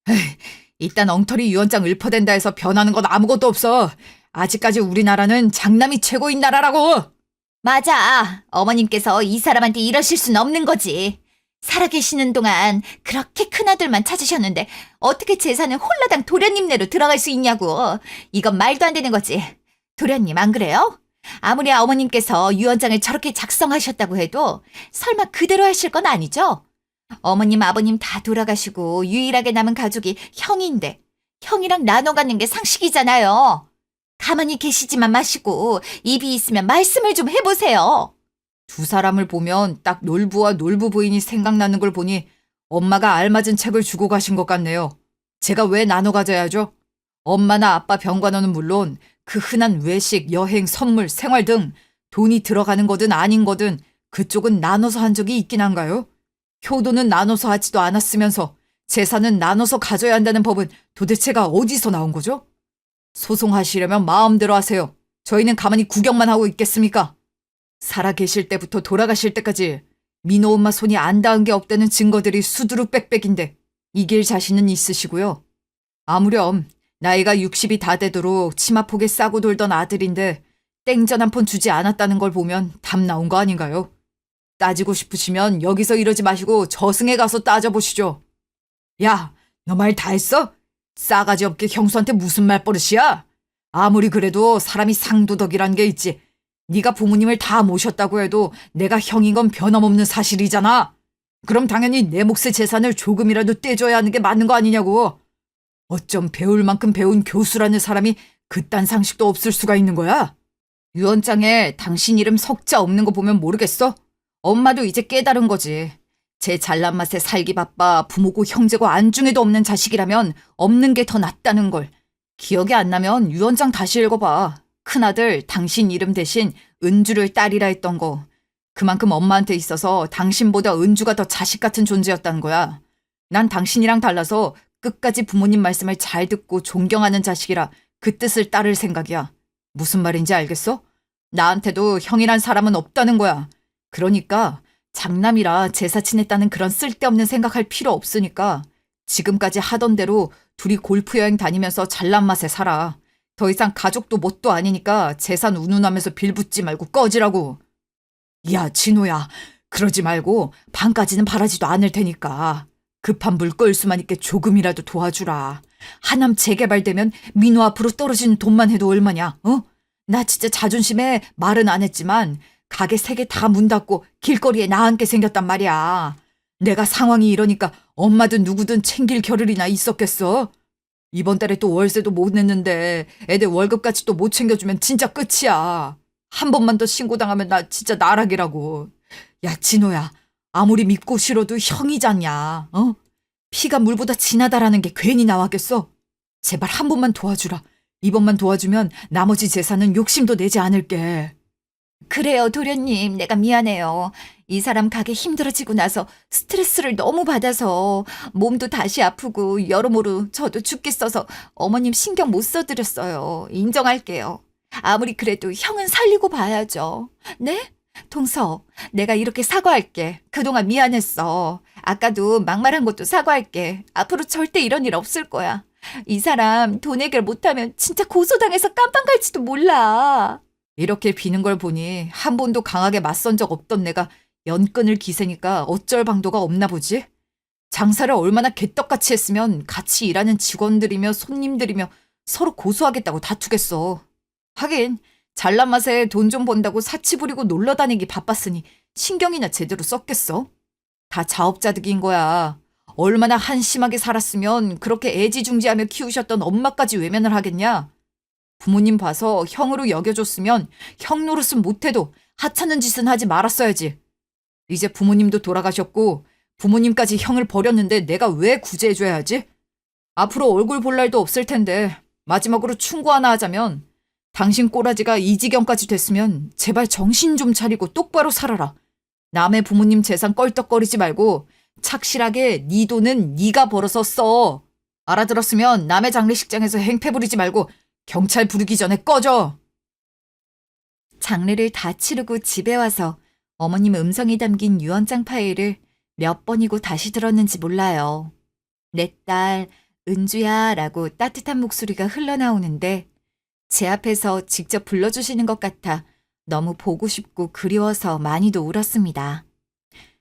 S2: 에이, 일단 엉터리 유언장 읊어댄다 해서 변하는 건 아무것도 없어. 아직까지 우리나라는 장남이 최고인 나라라고.
S3: 맞아. 어머님께서 이 사람한테 이러실 순 없는 거지. 살아계시는 동안 그렇게 큰아들만 찾으셨는데 어떻게 재산은 홀라당 도련님네로 들어갈 수 있냐고. 이건 말도 안 되는 거지. 도련님 안 그래요? 아무리 어머님께서 유언장을 저렇게 작성하셨다고 해도 설마 그대로 하실 건 아니죠? 어머님, 아버님 다 돌아가시고 유일하게 남은 가족이 형인데 형이랑 나눠 갖는 게 상식이잖아요. 가만히 계시지만 마시고 입이 있으면 말씀을 좀 해보세요.
S2: 두 사람을 보면 딱 놀부와 놀부 부인이 생각나는 걸 보니 엄마가 알맞은 책을 주고 가신 것 같네요. 제가 왜 나눠 가져야죠? 엄마나 아빠 병관호는 물론 그 흔한 외식, 여행, 선물, 생활 등 돈이 들어가는 거든 아닌 거든 그쪽은 나눠서 한 적이 있긴 한가요? 효도는 나눠서 하지도 않았으면서 재산은 나눠서 가져야 한다는 법은 도대체가 어디서 나온 거죠? 소송하시려면 마음대로 하세요. 저희는 가만히 구경만 하고 있겠습니까? 살아계실 때부터 돌아가실 때까지 민호 엄마 손이 안 닿은 게 없다는 증거들이 수두룩 빽빽인데 이길 자신은 있으시고요. 아무렴 나이가 60이 다 되도록 치마폭에 싸고 돌던 아들인데 땡전 한 푼 주지 않았다는 걸 보면 답 나온 거 아닌가요? 따지고 싶으시면 여기서 이러지 마시고 저승에 가서 따져보시죠. 야, 너 말 다 했어? 싸가지 없게 형수한테 무슨 말버릇이야? 아무리 그래도 사람이 상도덕이란 게 있지. 네가 부모님을 다 모셨다고 해도 내가 형인 건 변함없는 사실이잖아. 그럼 당연히 내 몫의 재산을 조금이라도 떼줘야 하는 게 맞는 거 아니냐고. 어쩜 배울 만큼 배운 교수라는 사람이 그딴 상식도 없을 수가 있는 거야? 유언장에 당신 이름 석자 없는 거 보면 모르겠어? 엄마도 이제 깨달은 거지. 제 잘난 맛에 살기 바빠 부모고 형제고 안중에도 없는 자식이라면 없는 게 더 낫다는 걸. 기억이 안 나면 유언장 다시 읽어봐. 큰아들 당신 이름 대신 은주를 딸이라 했던 거. 그만큼 엄마한테 있어서 당신보다 은주가 더 자식 같은 존재였다는 거야. 난 당신이랑 달라서 끝까지 부모님 말씀을 잘 듣고 존경하는 자식이라 그 뜻을 따를 생각이야. 무슨 말인지 알겠어? 나한테도 형이란 사람은 없다는 거야. 그러니까 장남이라 제사 지냈다는 그런 쓸데없는 생각할 필요 없으니까 지금까지 하던 대로 둘이 골프 여행 다니면서 잘난 맛에 살아. 더 이상 가족도 뭣도 아니니까 재산 운운하면서 빌붙지 말고 꺼지라고. 야, 진호야. 그러지 말고 반까지는 바라지도 않을 테니까. 급한 불 끌 수만 있게 조금이라도 도와주라. 하남 재개발되면 민호 앞으로 떨어지는 돈만 해도 얼마냐? 어? 나 진짜 자존심에 말은 안 했지만 가게 3개 다 문 닫고 길거리에 나앉게 생겼단 말이야. 내가 상황이 이러니까
S1: 엄마든 누구든 챙길 겨를이나 있었겠어? 이번 달에 또 월세도 못 냈는데 애들 월급까지 또 못 챙겨주면 진짜 끝이야. 한 번만 더 신고당하면 나 진짜 나락이라고. 야, 진호야. 아무리 믿고 싫어도 형이잖냐. 어? 피가 물보다 진하다라는 게 괜히 나왔겠어? 제발 한 번만 도와주라. 이번만 도와주면 나머지 재산은 욕심도 내지 않을게.
S2: 그래요, 도련님. 내가 미안해요. 이 사람 가게 힘들어지고 나서 스트레스를 너무 받아서 몸도 다시 아프고 여러모로 저도 죽겠어서 어머님 신경 못 써드렸어요. 인정할게요. 아무리 그래도 형은 살리고 봐야죠. 네? 동서, 내가 이렇게 사과할게. 그동안 미안했어. 아까도 막말한 것도 사과할게. 앞으로 절대 이런 일 없을 거야. 이 사람 돈 해결 못하면 진짜 고소당해서 깜빵 갈지도 몰라.
S1: 이렇게 비는 걸 보니 한 번도 강하게 맞선 적 없던 내가 연끈을 기세니까 어쩔 방도가 없나 보지? 장사를 얼마나 개떡같이 했으면 같이 일하는 직원들이며 손님들이며 서로 고소하겠다고 다투겠어. 하긴 잘난 맛에 돈 좀 번다고 사치 부리고 놀러 다니기 바빴으니 신경이나 제대로 썼겠어? 다 자업자득인 거야. 얼마나 한심하게 살았으면 그렇게 애지중지하며 키우셨던 엄마까지 외면을 하겠냐? 부모님 봐서 형으로 여겨줬으면 형 노릇은 못해도 하찮은 짓은 하지 말았어야지. 이제 부모님도 돌아가셨고 부모님까지 형을 버렸는데 내가 왜 구제해줘야 하지? 앞으로 얼굴 볼 날도 없을 텐데 마지막으로 충고 하나 하자면 당신 꼬라지가 이 지경까지 됐으면 제발 정신 좀 차리고 똑바로 살아라. 남의 부모님 재산 껄떡거리지 말고 착실하게 네 돈은 네가 벌어서 써. 알아들었으면 남의 장례식장에서 행패 부리지 말고 경찰 부르기 전에 꺼져.
S2: 장례를 다 치르고 집에 와서 어머님 음성이 담긴 유언장 파일을 몇 번이고 다시 들었는지 몰라요. 내 딸 은주야 라고 따뜻한 목소리가 흘러나오는데 제 앞에서 직접 불러주시는 것 같아 너무 보고 싶고 그리워서 많이도 울었습니다.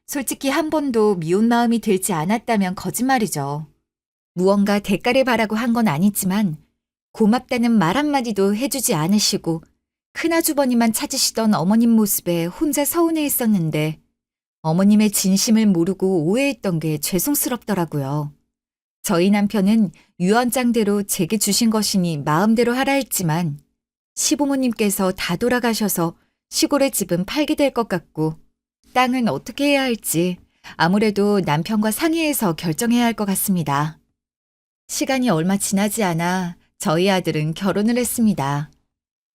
S2: 솔직히 한 번도 미운 마음이 들지 않았다면 거짓말이죠. 무언가 대가를 바라고 한 건 아니지만 고맙다는 말 한마디도 해주지 않으시고 큰아주버니만 찾으시던 어머님 모습에 혼자 서운해했었는데 어머님의 진심을 모르고 오해했던 게 죄송스럽더라고요. 저희 남편은 유언장대로 제게 주신 것이니 마음대로 하라 했지만 시부모님께서 다 돌아가셔서 시골의 집은 팔게 될 것 같고 땅은 어떻게 해야 할지 아무래도 남편과 상의해서 결정해야 할 것 같습니다. 시간이 얼마 지나지 않아 저희 아들은 결혼을 했습니다.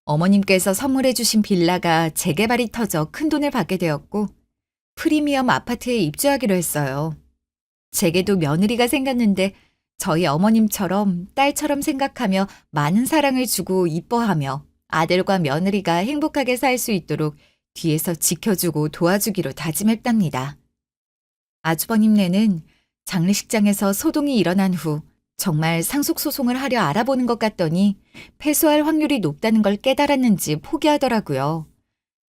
S2: 어머님께서 선물해 주신 빌라가 재개발이 터져 큰돈을 받게 되었고 프리미엄 아파트에 입주하기로 했어요. 제게도 며느리가 생겼는데 저희 어머님처럼 딸처럼 생각하며 많은 사랑을 주고 이뻐하며 아들과 며느리가 행복하게 살 수 있도록 뒤에서 지켜주고 도와주기로 다짐했답니다. 아주버님네는 장례식장에서 소동이 일어난 후 정말 상속소송을 하려 알아보는 것 같더니 패소할 확률이 높다는 걸 깨달았는지 포기하더라고요.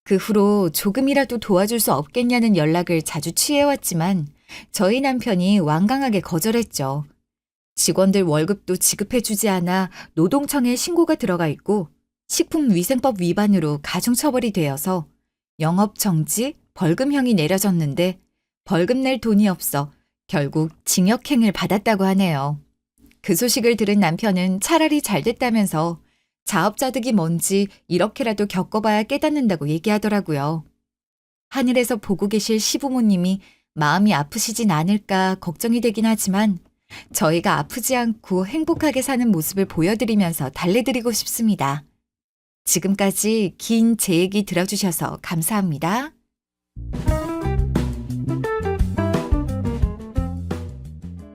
S2: 그 후로 조금이라도 도와줄 수 없겠냐는 연락을 자주 취해왔지만 저희 남편이 완강하게 거절했죠. 직원들 월급도 지급해주지 않아 노동청에 신고가 들어가 있고 식품위생법 위반으로 가중처벌이 되어서 영업정지, 벌금형이 내려졌는데 벌금 낼 돈이 없어 결국 징역행을 받았다고 하네요. 그 소식을 들은 남편은 차라리 잘 됐다면서 자업자득이 뭔지 이렇게라도 겪어봐야 깨닫는다고 얘기하더라고요. 하늘에서 보고 계실 시부모님이 마음이 아프시진 않을까 걱정이 되긴 하지만 저희가 아프지 않고 행복하게 사는 모습을 보여드리면서 달래드리고 싶습니다. 지금까지 긴 제 얘기 들어주셔서 감사합니다.